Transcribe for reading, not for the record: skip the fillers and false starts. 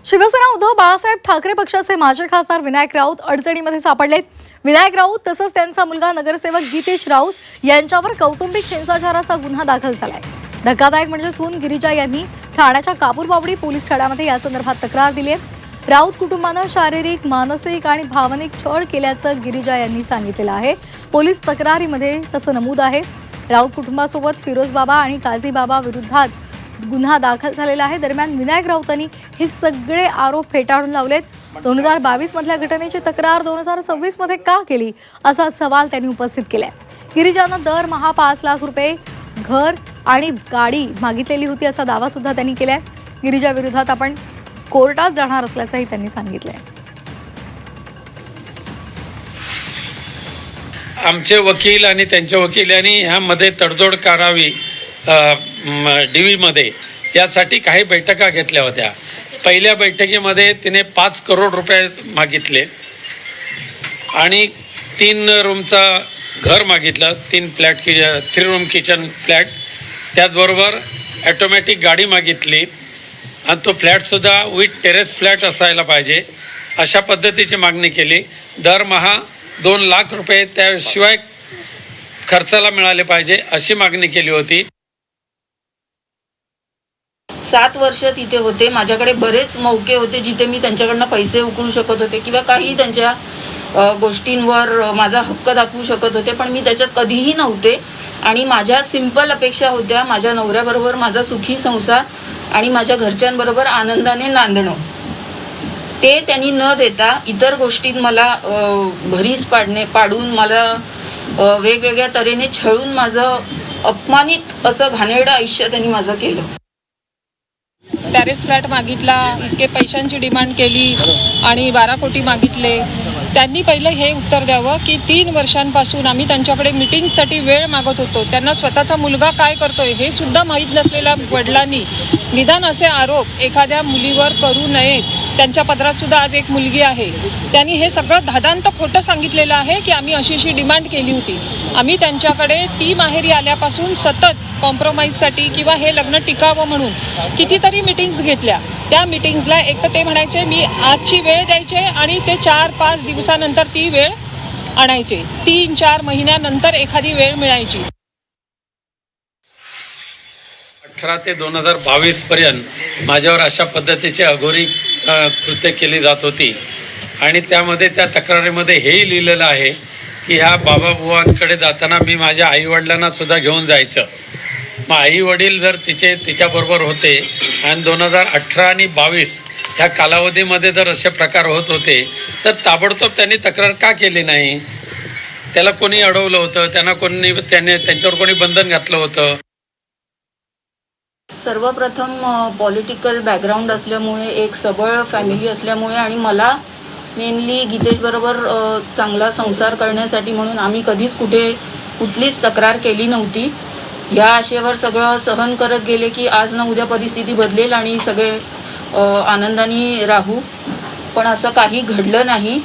शिवसेना उद्धव बाळासाहेब ठाकरे पक्षाचे माजी खासदार विनायक राऊत अडचणीमध्ये सापडलेत। विनायक राऊत तसंच त्यांचा मुलगा नगरसेवक गीतेश राऊत यांच्यावर कौटुंबिक हिंसाचाराचा गुन्हा दाखल झालाय। धक्कादायक म्हणजे सून गिरिजा यांनी ठाण्याच्या कापूरबावडी पोलीस ठाण्यामध्ये या संदर्भात तक्रार दिली आहे। राऊत कुटुंबानं शारीरिक, मानसिक आणि भावनिक छळ केल्याचं गिरिजा यांनी सांगितलेलं आहे। पोलीस तक्रारीमध्ये तसं नमूद आहे। राऊत कुटुंबासोबत फिरोज बाबा आणि काझी बाबा विरोधात गुन्हा दाखल झालेला आहे। दरम्यान विनायक राऊतांनी हे सगळे आरोप फेटाळून लावलेत। 2022 मधल्या घटनेची तक्रार 2026 मध्ये का केली असा सवाल त्यांनी उपस्थित केलाय। गिरिजानं दरमहा 5 लाख रुपये घर आणि गाडी मागितलेली होती असा दावा सुद्धा त्यांनी केलाय। गिरिजा विरोधात आपण कोर्टात जाणार असल्याचंही त्यांनी सांगितलंय। आमचे वकील आणि त्यांच्या वकिलांनी ह्यामध्ये तडजोड करावी DV मध्ये यासाठी काही बैठका घेतल्या होत्या। पहिल्या बैठकीमध्ये तिने 5 करोड रुपये मागितले आणि 3 रूमचा घर मागितलं, 3 रूम किचन फ्लॅट, त्याचबरोबर ॲटोमॅटिक गाडी मागितली आणि तो फ्लॅटसुद्धा विथ टेरेस फ्लॅट असायला पाहिजे अशा पद्धतीची मागणी केली। दरमहा 2 लाख रुपये त्याशिवाय खर्चाला मिळाले पाहिजे अशी मागणी केली होती। 7 वर्ष तिथे होते। माझ्याकडे बरेच मौके होते जिथे मी त्यांच्याकडनं पैसे उकळू शकत होते किंवा काही त्यांच्या गोष्टींवर माझा हक्क दाखवू शकत होते, पण मी त्याच्यात कधीही नव्हते आणि माझ्या सिंपल अपेक्षा होत्या माझ्या नवऱ्याबरोबर माझा सुखी संसार आणि माझ्या घरच्यांबरोबर आनंदाने नांदणं। ते त्यांनी न देता इतर गोष्टीत मला भरीस पाडून मला वेगवेगळ्या तऱ्हेने छळून माझं अपमानित असं घाणेरडं आयुष्य त्यांनी माझं केलं। टेरेस फ्लॅट मागितला, इतके पैशांची डिमांड केली आणि 12 कोटी मागितले। त्यांनी पहिलं हे उत्तर द्यावं की 3 वर्षांपासून आम्ही त्यांच्याकडे मीटिंगसाठी वेळ मागत होतो। त्यांना स्वतःचा मुलगा काय करतोय हे सुद्धा माहीत नसलेल्या वडिलांनी निदान असे आरोप एखाद्या मुलीवर करू नयेत। त्यांच्या पदरात सुद्धा आज एक मुलगी आहे। त्यांनी हे सगळं धादांत खोटं सांगितलेलं आहे की आम्ही अशी डिमांड केली होती। आम्ही त्यांच्याकडे ती माहेरी आल्यापासून सतत कॉम्प्रोमाइजसाठी किंवा हे लग्न टिकावं म्हणून कितीतरी मीटिंग्स घेतल्या। त्या मीटिंग्सला एक तर ते म्हणायचे मी आजची वेळ द्यायचे आणि ते 4-5 दिवसानंतर ती वेळ आणायचे। 3-4 महिन्यानंतर एखादी वेळ मिळायची। 18 ते 2022 पर्यंत माझ्यावर अशा पद्धतीची अघोरी कृत्य केली जात होती आणि त्यामध्ये त्या तक्रारीमध्ये हेही लिहिलेलं आहे की ह्या बाबाबुवांकडे जाताना मी माझ्या आईवडिलांना सुद्धा घेऊन जायचं। मग आईवडील जर तिच्याबरोबर होते आणि 2018 आणि 22 ह्या कालावधीमध्ये जर असे प्रकार होत होते तर ताबडतोब त्यांनी तक्रार का केली नाही? त्याला कोणी अडवलं होतं? त्यांच्यावर कोणी बंधन घातलं होतं? सर्वप्रथम पॉलिटिकल बॅकग्राऊंड असल्यामुळे, एक सबळ फॅमिली असल्यामुळे आणि मला मेनली गीतेश बरोबर चांगला संसार करण्यासाठी म्हणून आम्ही कधीच कुठलीच तक्रार केली नव्हती। या आशेवर सगळं सहन करत गेले की आज ना उद्या परिस्थिती बदलेल आणि सगळे आनंदाने राहू, पण असं काही घडलं नाही।